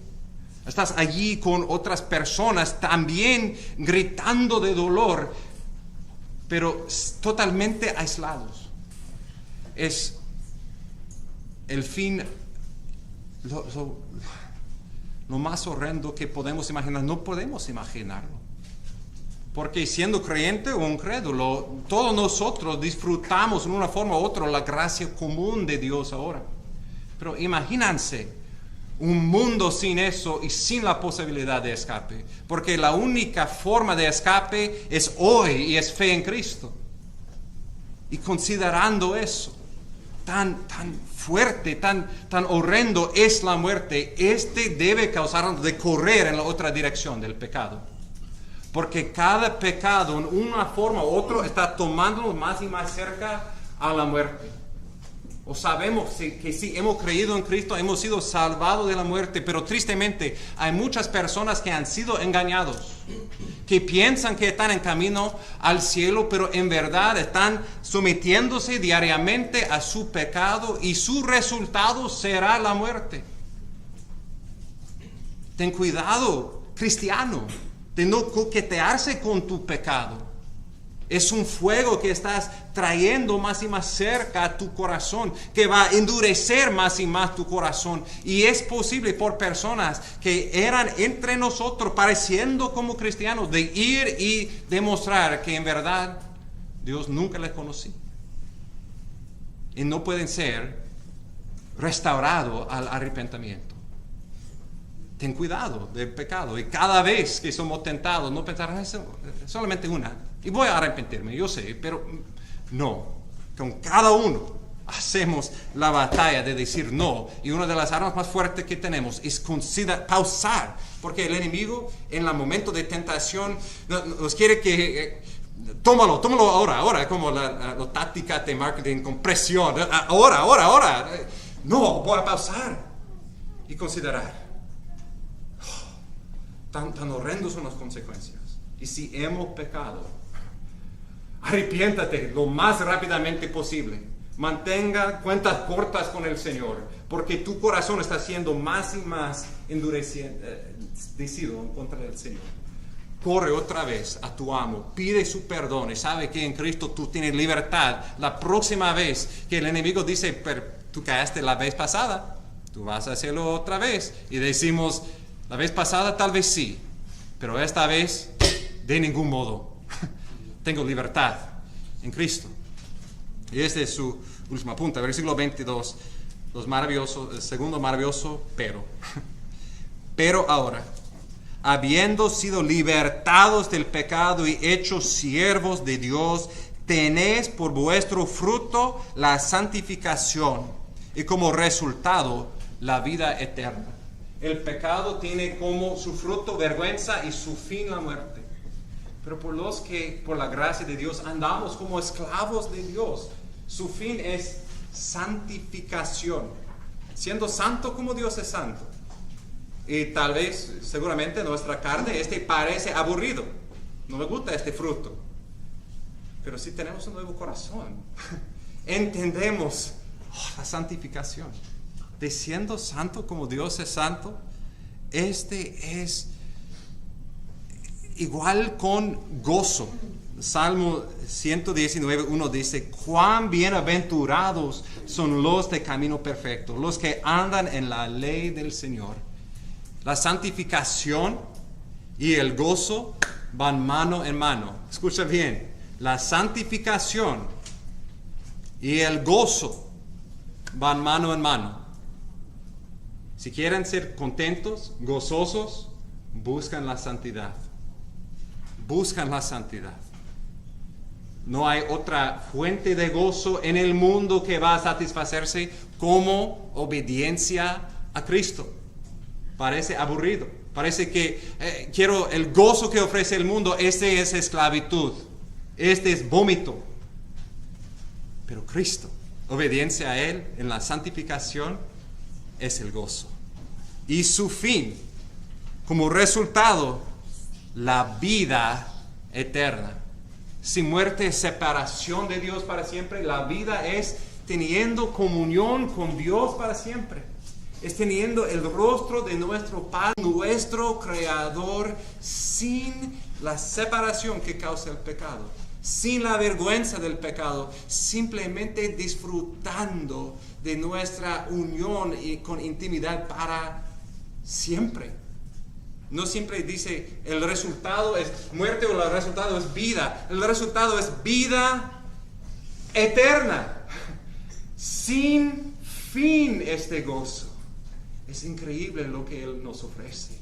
Estás allí con otras personas también gritando de dolor, pero totalmente aislados. Es el fin, lo más horrendo que podemos imaginar. No podemos imaginarlo. Porque siendo creyente o incrédulo, todos nosotros disfrutamos en una forma u otra la gracia común de Dios ahora. Pero imagínense un mundo sin eso y sin la posibilidad de escape. Porque la única forma de escape es hoy y es fe en Cristo. Y considerando eso, tan fuerte, tan horrendo es la muerte, debe causarnos de correr en la otra dirección del pecado. Porque cada pecado, en una forma u otra, está tomándonos más y más cerca a la muerte. O sabemos que si hemos creído en Cristo, hemos sido salvados de la muerte. Pero tristemente, hay muchas personas que han sido engañados. Que piensan que están en camino al cielo, pero en verdad están sometiéndose diariamente a su pecado. Y su resultado será la muerte. Ten cuidado, cristiano. de no coquetearse con tu pecado. Es un fuego que estás trayendo más y más cerca a tu corazón, que va a endurecer más y más tu corazón. Y es posible por personas que eran entre nosotros, pareciendo como cristianos, de ir y demostrar que en verdad Dios nunca les conocí. Y no pueden ser restaurados al arrepentimiento. Ten cuidado del pecado. Y cada vez que somos tentados, no pensar, solamente una, y voy a arrepentirme, yo sé, pero no. Con cada uno hacemos la batalla de decir no. Y una de las armas más fuertes que tenemos es pausar. Porque el enemigo, en el momento de tentación, nos quiere que... tómalo ahora, como la táctica de marketing con presión. Ahora. No, voy a pausar y considerar. Tan horrendas son las consecuencias. Y si hemos pecado, arrepiéntate lo más rápidamente posible. Mantenga cuentas cortas con el Señor, porque tu corazón está siendo más y más endurecido en contra del Señor. Corre otra vez a tu amo, pide su perdón y sabe que en Cristo tú tienes libertad. La próxima vez que el enemigo dice, pero tú caíste la vez pasada, tú vas a hacerlo otra vez. Y decimos, la vez pasada tal vez sí, pero esta vez de ningún modo. Tengo libertad en Cristo. Y este es su última punta, versículo 22, el segundo maravilloso pero. Pero ahora, habiendo sido libertados del pecado y hechos siervos de Dios, tenéis por vuestro fruto la santificación y como resultado la vida eterna. El pecado tiene como su fruto vergüenza y su fin la muerte. Pero por los que por la gracia de Dios andamos como esclavos de Dios, su fin es santificación, siendo santo como Dios es santo. Y tal vez, seguramente nuestra carne, parece aburrido. No me gusta este fruto. Pero si tenemos un nuevo corazón, entendemos la santificación. De siendo santo como Dios es santo, es igual con gozo. Salmo 119:1 dice, cuán bienaventurados son los de camino perfecto, los que andan en la ley del Señor. La santificación y el gozo van mano en mano. Escucha bien, la santificación y el gozo van mano en mano. Si quieren ser contentos, gozosos, buscan la santidad. Buscan la santidad. No hay otra fuente de gozo en el mundo que va a satisfacerse como obediencia a Cristo. Parece aburrido. Parece que quiero el gozo que ofrece el mundo. Este es esclavitud. Este es vómito. Pero Cristo, obediencia a Él en la santificación, es el gozo. Y su fin, como resultado, la vida eterna. Sin muerte, separación de Dios para siempre. La vida es teniendo comunión con Dios para siempre. Es teniendo el rostro de nuestro Padre, nuestro Creador, sin la separación que causa el pecado, sin la vergüenza del pecado, simplemente disfrutando de nuestra unión y con intimidad para siempre. No siempre dice el resultado es muerte o el resultado es vida. El resultado es vida eterna, sin fin este gozo. Es increíble lo que Él nos ofrece.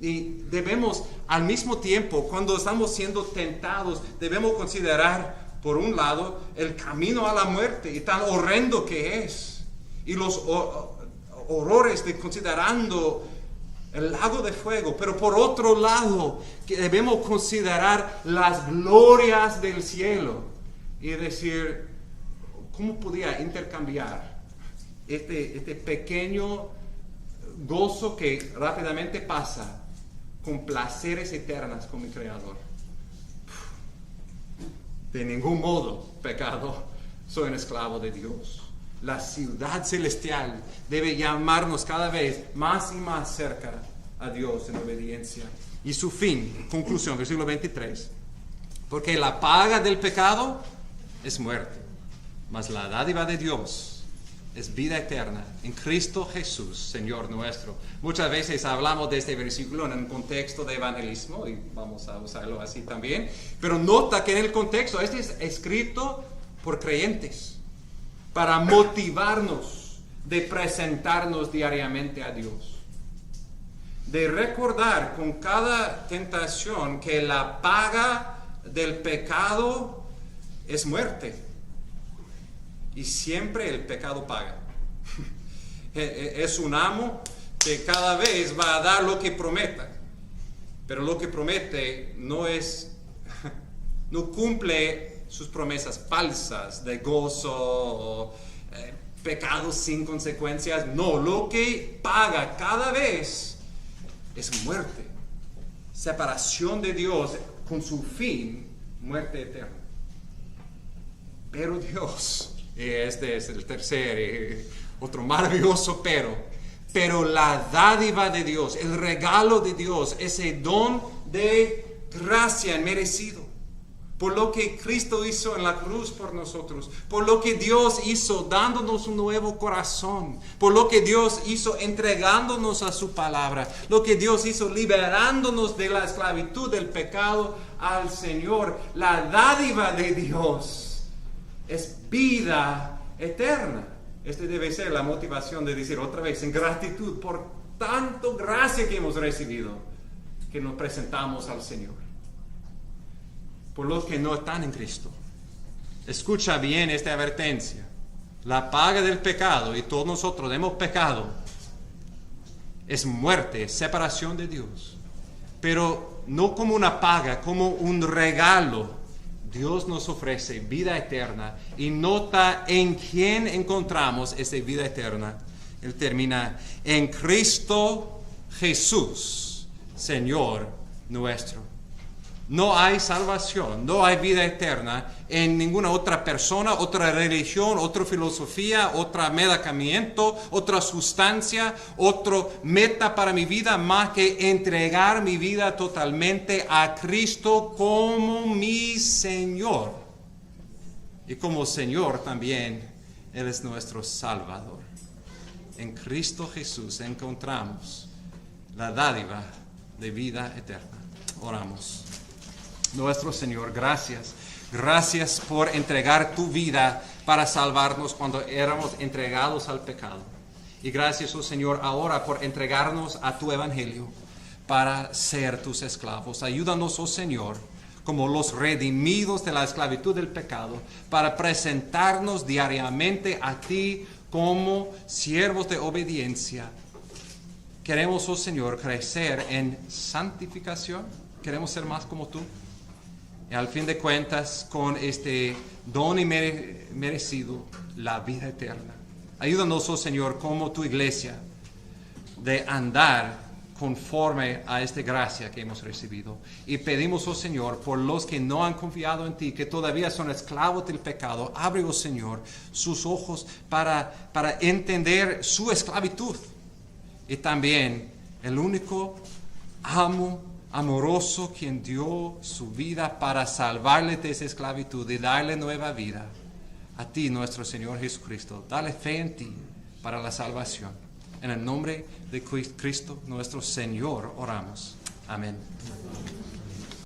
Y debemos, al mismo tiempo, cuando estamos siendo tentados, debemos considerar, por un lado, el camino a la muerte y tan horrendo que es. Y los horrores de considerando el lago de fuego. Pero por otro lado, que debemos considerar las glorias del cielo. Y decir, ¿cómo podía intercambiar este pequeño gozo que rápidamente pasa con placeres eternos con mi Creador? De ningún modo, pecado, soy un esclavo de Dios. La ciudad celestial debe llamarnos cada vez más y más cerca a Dios en obediencia Y su fin, conclusión, versículo 23. Porque la paga del pecado es muerte, mas la dádiva de Dios es vida eterna en Cristo Jesús, Señor nuestro. Muchas veces hablamos de este versículo en un contexto de evangelismo y vamos a usarlo así también. Pero nota que en el contexto este es escrito por creyentes para motivarnos de presentarnos diariamente a Dios. De recordar con cada tentación que la paga del pecado es muerte. Y siempre el pecado paga. Es un amo que cada vez va a dar lo que prometa. Pero lo que promete no cumple sus promesas falsas de gozo o pecados sin consecuencias. No, lo que paga cada vez es muerte. Separación de Dios con su fin, muerte eterna. Pero Dios, este es el tercer, otro maravilloso pero la dádiva de Dios, el regalo de Dios, ese don de gracia inmerecido, por lo que Cristo hizo en la cruz por nosotros, por lo que Dios hizo dándonos un nuevo corazón, por lo que Dios hizo entregándonos a su palabra, lo que Dios hizo liberándonos de la esclavitud del pecado al Señor. La dádiva de Dios es vida eterna. Este debe ser la motivación de decir otra vez, en gratitud por tanto gracia que hemos recibido, que nos presentamos al Señor. Por los que no están en Cristo, escucha bien esta advertencia. La paga del pecado, y todos nosotros hemos pecado, es muerte, separación de Dios. Pero no como una paga, como un regalo. Dios nos ofrece vida eterna y nota en quién encontramos esa vida eterna. Él termina en Cristo Jesús, Señor nuestro. No hay salvación, no hay vida eterna en ninguna otra persona, otra religión, otra filosofía, otro medicamento, otra sustancia, otro meta para mi vida, más que entregar mi vida totalmente a Cristo como mi Señor. Y como Señor también, Él es nuestro Salvador. En Cristo Jesús encontramos la dádiva de vida eterna. Oramos. Nuestro Señor, gracias. Gracias por entregar tu vida para salvarnos cuando éramos entregados al pecado. Y gracias, oh Señor, ahora por entregarnos a tu evangelio para ser tus esclavos. Ayúdanos, oh Señor, como los redimidos de la esclavitud del pecado, para presentarnos diariamente a ti como siervos de obediencia. Queremos, oh Señor, crecer en santificación. Queremos ser más como tú. Y al fin de cuentas, con este don merecido, la vida eterna. Ayúdanos, oh Señor, como tu iglesia, de andar conforme a esta gracia que hemos recibido. Y pedimos, oh Señor, por los que no han confiado en ti, que todavía son esclavos del pecado, abre, oh Señor, sus ojos para entender su esclavitud. Y también el único amo amoroso quien dio su vida para salvarle de esa esclavitud y darle nueva vida. A ti, nuestro Señor Jesucristo, dale fe en ti para la salvación. En el nombre de Cristo, nuestro Señor, oramos. Amén.